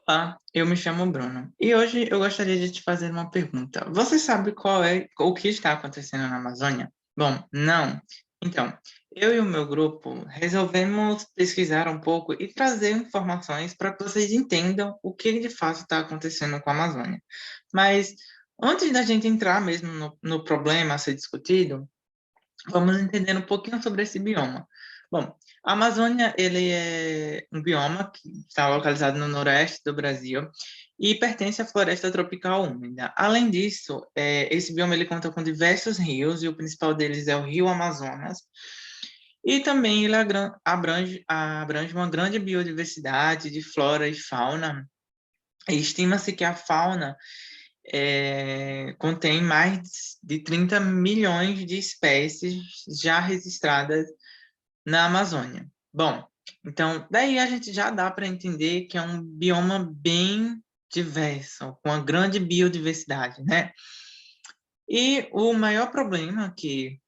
Olá, eu me chamo Bruno e hoje eu gostaria de te fazer uma pergunta. Você sabe qual é o que está acontecendo na Amazônia? Bom, não. Então, eu e o meu grupo resolvemos pesquisar um pouco e trazer informações para que vocês entendam o que de fato está acontecendo com a Amazônia. Mas antes da gente entrar mesmo no problema a ser discutido, vamos entender um pouquinho sobre esse bioma. Bom, a Amazônia, ele é um bioma que está localizado no noroeste do Brasil e pertence à floresta tropical úmida. Além disso, esse bioma ele conta com diversos rios e o principal deles é o Rio Amazonas. E também ele abrange uma grande biodiversidade de flora e fauna. E estima-se que a fauna contém mais de 30 milhões de espécies já registradas na Amazônia. Bom, então daí a gente já dá para entender que é um bioma bem diverso, com uma grande biodiversidade, né? E o maior problema que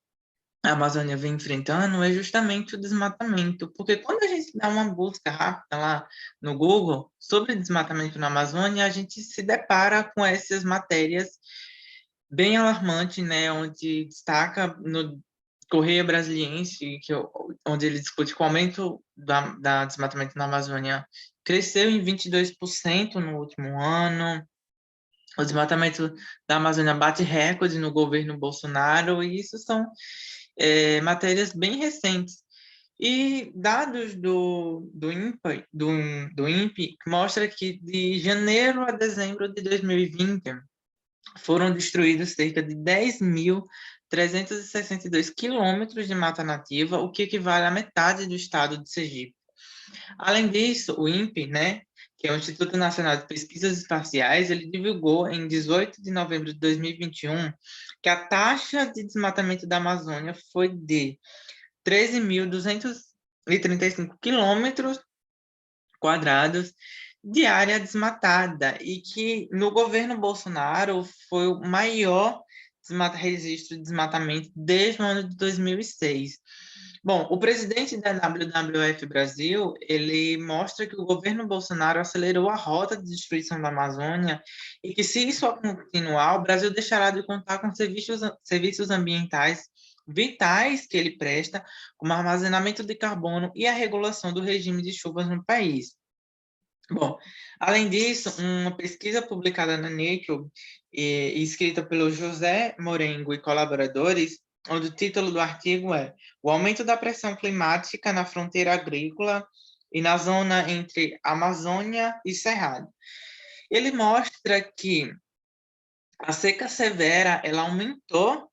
a Amazônia vem enfrentando é justamente o desmatamento, porque quando a gente dá uma busca rápida lá no Google sobre desmatamento na Amazônia, a gente se depara com essas matérias bem alarmantes, né, onde destaca no Correio Brasiliense, onde ele discute que o aumento da desmatamento na Amazônia cresceu em 22% no último ano. O desmatamento da Amazônia bate recorde no governo Bolsonaro, e isso são matérias bem recentes. E dados do INPE mostra que de janeiro a dezembro de 2020 foram destruídos cerca de 10.362 quilômetros de mata nativa, o que equivale à metade do estado de Sergipe. Além disso, o INPE, né, que é o Instituto Nacional de Pesquisas Espaciais, ele divulgou em 18 de novembro de 2021 que a taxa de desmatamento da Amazônia foi de 13.235 quilômetros quadrados de área desmatada e que no governo Bolsonaro foi o maior registro de desmatamento desde o ano de 2006. Bom, o presidente da WWF Brasil, ele mostra que o governo Bolsonaro acelerou a rota de destruição da Amazônia e que, se isso continuar, o Brasil deixará de contar com serviços ambientais vitais que ele presta, como armazenamento de carbono e a regulação do regime de chuvas no país. Bom, além disso, uma pesquisa publicada na Nature e escrita pelo José Morengo e colaboradores, onde o título do artigo é O aumento da pressão climática na fronteira agrícola e na zona entre Amazônia e Cerrado. Ele mostra que a seca severa ela aumentou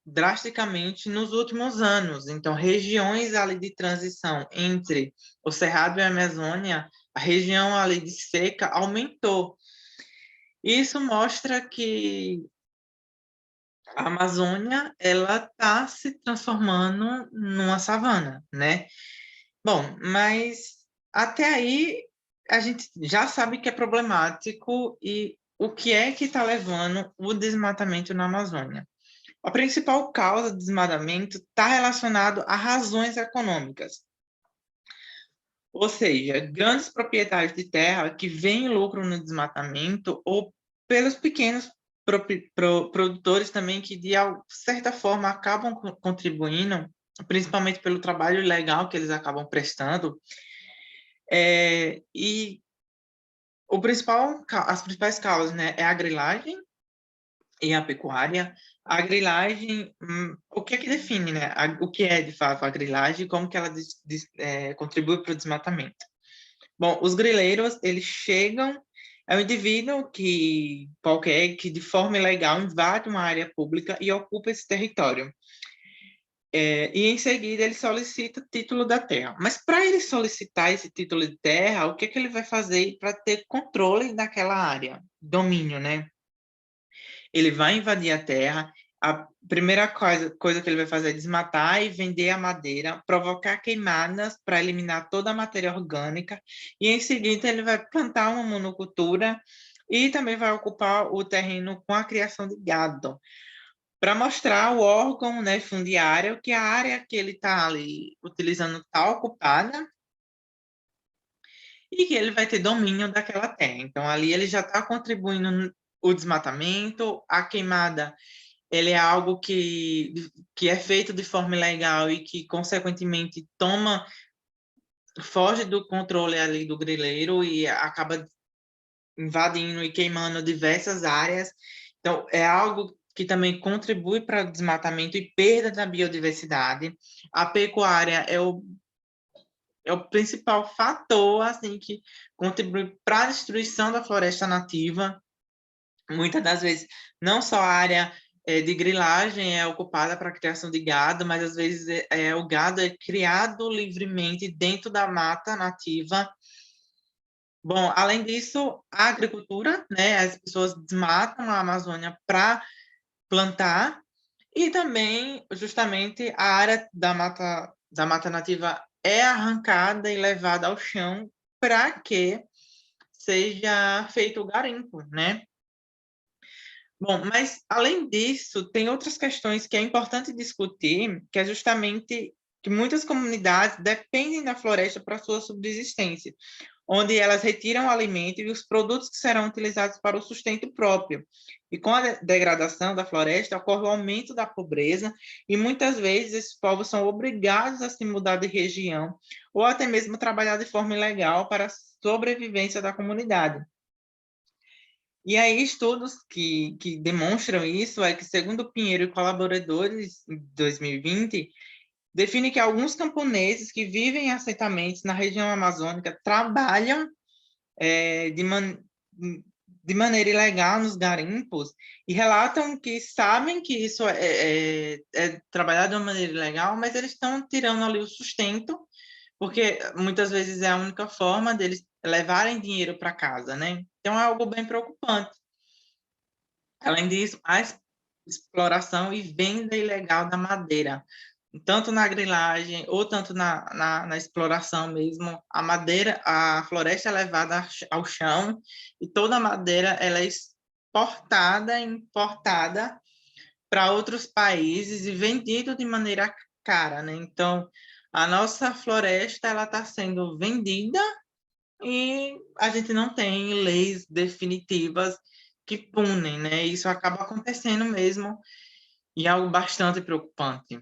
drasticamente nos últimos anos. Então, regiões ali de transição entre o Cerrado e a Amazônia, a região ali de seca aumentou. Isso mostra que a Amazônia ela está se transformando numa savana, né? Bom, mas até aí a gente já sabe que é problemático e o que é que está levando o desmatamento na Amazônia. A principal causa do desmatamento está relacionado a razões econômicas, ou seja, grandes proprietários de terra que veem lucro no desmatamento ou pelos pequenos produtores também que, de certa forma, acabam contribuindo, principalmente pelo trabalho legal que eles acabam prestando. E as principais causas, né, é a grilagem e a pecuária. A grilagem, o que é que define, né? O que é, de fato, a grilagem e como que ela contribui para o desmatamento. Bom, os grileiros, eles chegam, é um indivíduo que de forma ilegal invade uma área pública e ocupa esse território. E em seguida ele solicita título da terra. Mas para ele solicitar esse título de terra, o que é que ele vai fazer para ter controle daquela área? Domínio, né? Ele vai invadir a terra. A primeira coisa que ele vai fazer é desmatar e vender a madeira, provocar queimadas para eliminar toda a matéria orgânica, e em seguida ele vai plantar uma monocultura e também vai ocupar o terreno com a criação de gado, para mostrar ao órgão, né, fundiário que a área que ele está ali utilizando está ocupada e que ele vai ter domínio daquela terra. Então, ali ele já está contribuindo o desmatamento, a queimada, ele é algo que é feito de forma ilegal e que, consequentemente, foge do controle ali do grileiro e acaba invadindo e queimando diversas áreas. Então, é algo que também contribui para o desmatamento e perda da biodiversidade. A pecuária é o principal fator assim, que contribui para a destruição da floresta nativa. Muitas das vezes, não só a área de grilagem é ocupada para a criação de gado, mas às vezes o gado é criado livremente dentro da mata nativa. Bom, além disso, a agricultura, né? As pessoas desmatam a Amazônia para plantar, e também, justamente, a área da mata nativa é arrancada e levada ao chão para que seja feito o garimpo, né? Bom, mas além disso, tem outras questões que é importante discutir, que é justamente que muitas comunidades dependem da floresta para sua subsistência, onde elas retiram o alimento e os produtos que serão utilizados para o sustento próprio. E com a degradação da floresta, ocorre o aumento da pobreza, e muitas vezes esses povos são obrigados a se mudar de região, ou até mesmo trabalhar de forma ilegal para a sobrevivência da comunidade. E aí, estudos que demonstram isso é que, segundo Pinheiro e colaboradores, em 2020, define que alguns camponeses que vivem em assentamentos na região amazônica trabalham de maneira ilegal nos garimpos e relatam que sabem que isso é trabalhado de uma maneira ilegal, mas eles estão tirando ali o sustento, porque muitas vezes é a única forma deles levarem dinheiro para casa, né? Então é algo bem preocupante. Além disso, a exploração e venda ilegal da madeira, tanto na grilagem ou tanto na exploração mesmo, a madeira, a floresta é levada ao chão e toda a madeira ela é exportada e importada para outros países e vendido de maneira cara, né? Então, a nossa floresta ela está sendo vendida e a gente não tem leis definitivas que punem, né? Isso acaba acontecendo mesmo e é algo bastante preocupante.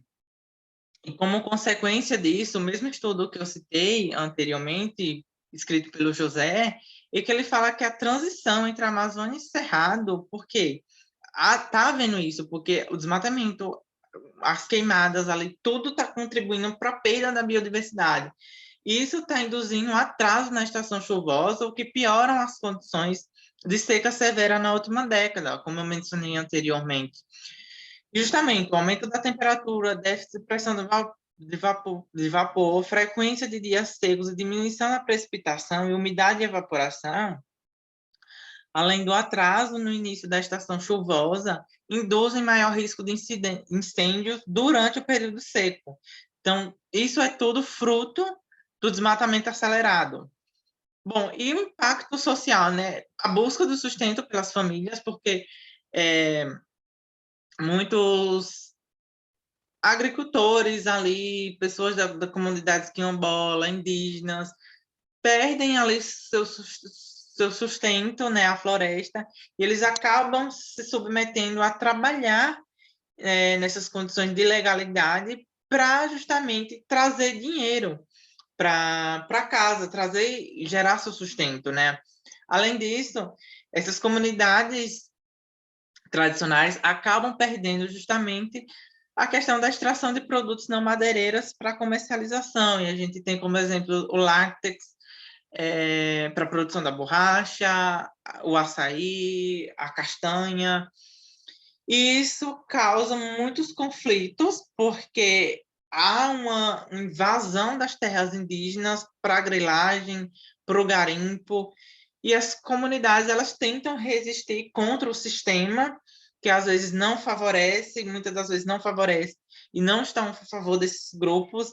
E como consequência disso, o mesmo estudo que eu citei anteriormente, escrito pelo José, é que ele fala que a transição entre a Amazônia e Cerrado, por quê? Tá vendo isso, porque o desmatamento, as queimadas ali, tudo está contribuindo para a perda da biodiversidade. Isso está induzindo um atraso na estação chuvosa, o que pioram as condições de seca severa na última década, como eu mencionei anteriormente. Justamente, o aumento da temperatura, déficit de pressão de vapor, frequência de dias secos e diminuição da precipitação e umidade de evaporação, além do atraso no início da estação chuvosa, induzem maior risco de incêndios durante o período seco. Então, isso é tudo fruto do desmatamento acelerado. Bom, e o impacto social, né? A busca do sustento pelas famílias, porque muitos agricultores ali, pessoas da comunidade quilombola, indígenas, perdem ali seu sustento, né, a floresta, e eles acabam se submetendo a trabalhar nessas condições de ilegalidade para justamente trazer dinheiro para casa, trazer e gerar seu sustento, né? Além disso, essas comunidades tradicionais acabam perdendo justamente a questão da extração de produtos não madeireiros para comercialização. E a gente tem como exemplo o látex para a produção da borracha, o açaí, a castanha. E isso causa muitos conflitos, porque há uma invasão das terras indígenas para a grilagem, para o garimpo, e as comunidades elas tentam resistir contra o sistema, que às vezes não favorece, muitas das vezes não favorece, e não estão a favor desses grupos,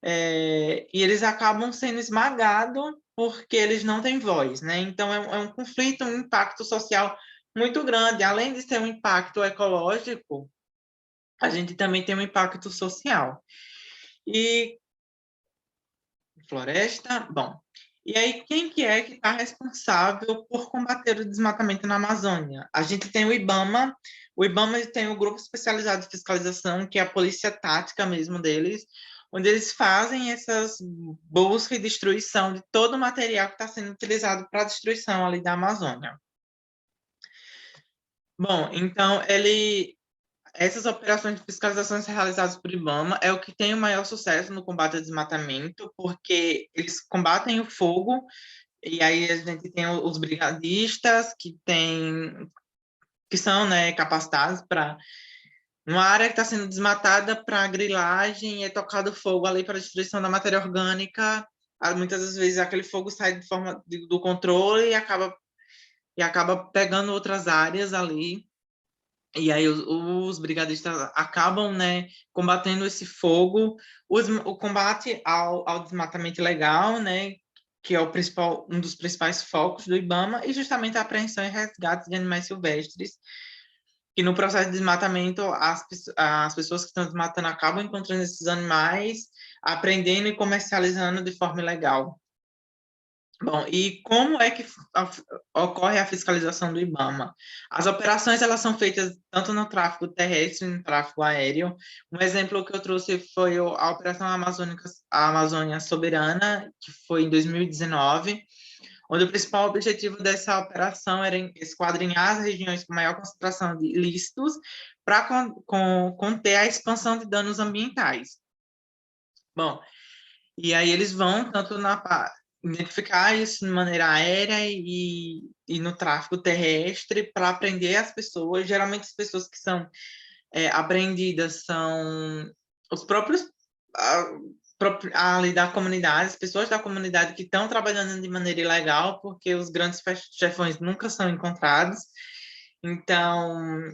e eles acabam sendo esmagados porque eles não têm voz, né? Então, é um conflito, um impacto social muito grande. Além de ter um impacto ecológico, a gente também tem um impacto social. E floresta, bom, E aí, quem que é que está responsável por combater o desmatamento na Amazônia? A gente tem o IBAMA tem o Grupo Especializado de Fiscalização, que é a polícia tática mesmo deles, onde eles fazem essas buscas e destruição de todo o material que está sendo utilizado para a destruição ali da Amazônia. Bom, então, essas operações de fiscalização realizadas por IBAMA é o que tem o maior sucesso no combate ao desmatamento, porque eles combatem o fogo, e aí a gente tem os brigadistas que são, né, capacitados para uma área que está sendo desmatada para grilagem, é tocado fogo ali para destruição da matéria orgânica. Muitas das vezes aquele fogo sai de forma do controle e acaba pegando outras áreas ali. E aí os brigadistas acabam, né, combatendo esse fogo. O combate ao desmatamento ilegal, né, que é um dos principais focos do IBAMA, e justamente a apreensão e resgate de animais silvestres, que no processo de desmatamento as pessoas que estão desmatando acabam encontrando esses animais, apreendendo e comercializando de forma ilegal. Bom, e como é que ocorre a fiscalização do IBAMA? As operações elas são feitas tanto no tráfego terrestre e no tráfego aéreo. Um exemplo que eu trouxe foi a Operação a Amazônia Soberana, que foi em 2019, onde o principal objetivo dessa operação era esquadrinhar as regiões com maior concentração de ilícitos para conter a expansão de danos ambientais. Bom, e aí eles vão tanto identificar isso de maneira aérea e no tráfego terrestre para prender as pessoas. Geralmente as pessoas que são apreendidas são os próprios ali da comunidade, as pessoas da comunidade que estão trabalhando de maneira ilegal, porque os grandes chefões nunca são encontrados. Então,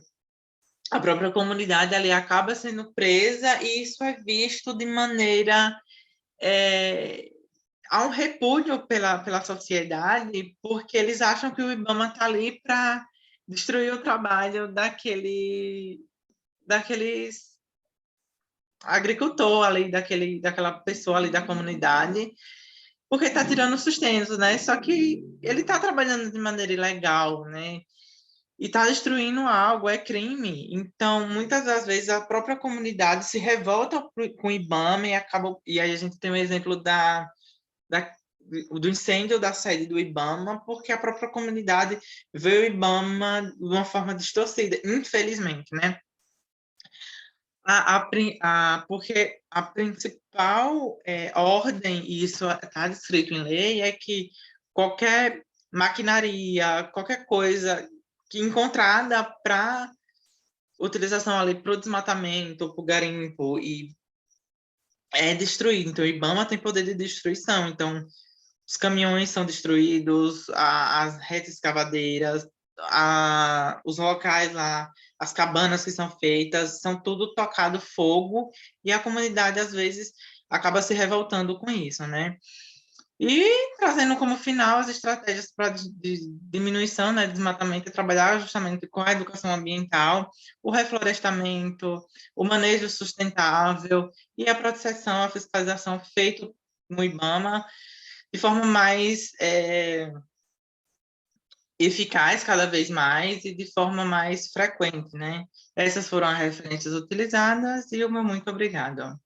a própria comunidade ali acaba sendo presa e isso é visto de maneira há um repúdio pela sociedade, porque eles acham que o IBAMA está ali para destruir o trabalho daqueles agricultor ali, daquela pessoa ali da comunidade, porque está tirando sustento, né? Só que ele está trabalhando de maneira ilegal, né? E está destruindo algo, é crime. Então, muitas das vezes, a própria comunidade se revolta com o IBAMA e aí a gente tem um exemplo da, do incêndio da sede do IBAMA, porque a própria comunidade vê o IBAMA de uma forma distorcida, infelizmente, né? Porque a principal ordem, e isso está descrito em lei, é que qualquer maquinaria, qualquer coisa que encontrada para utilização ali para o desmatamento, para o garimpo, e é destruído. Então, o IBAMA tem poder de destruição. Então, os caminhões são destruídos, as redes escavadeiras, os locais lá, as cabanas que são feitas, são tudo tocado fogo e a comunidade às vezes acaba se revoltando com isso, né? E trazendo como final as estratégias para diminuição, né, desmatamento e trabalhar justamente com a educação ambiental, o reflorestamento, o manejo sustentável e a proteção, a fiscalização feito no IBAMA de forma mais eficaz cada vez mais e de forma mais frequente, né? Essas foram as referências utilizadas e o meu muito obrigado.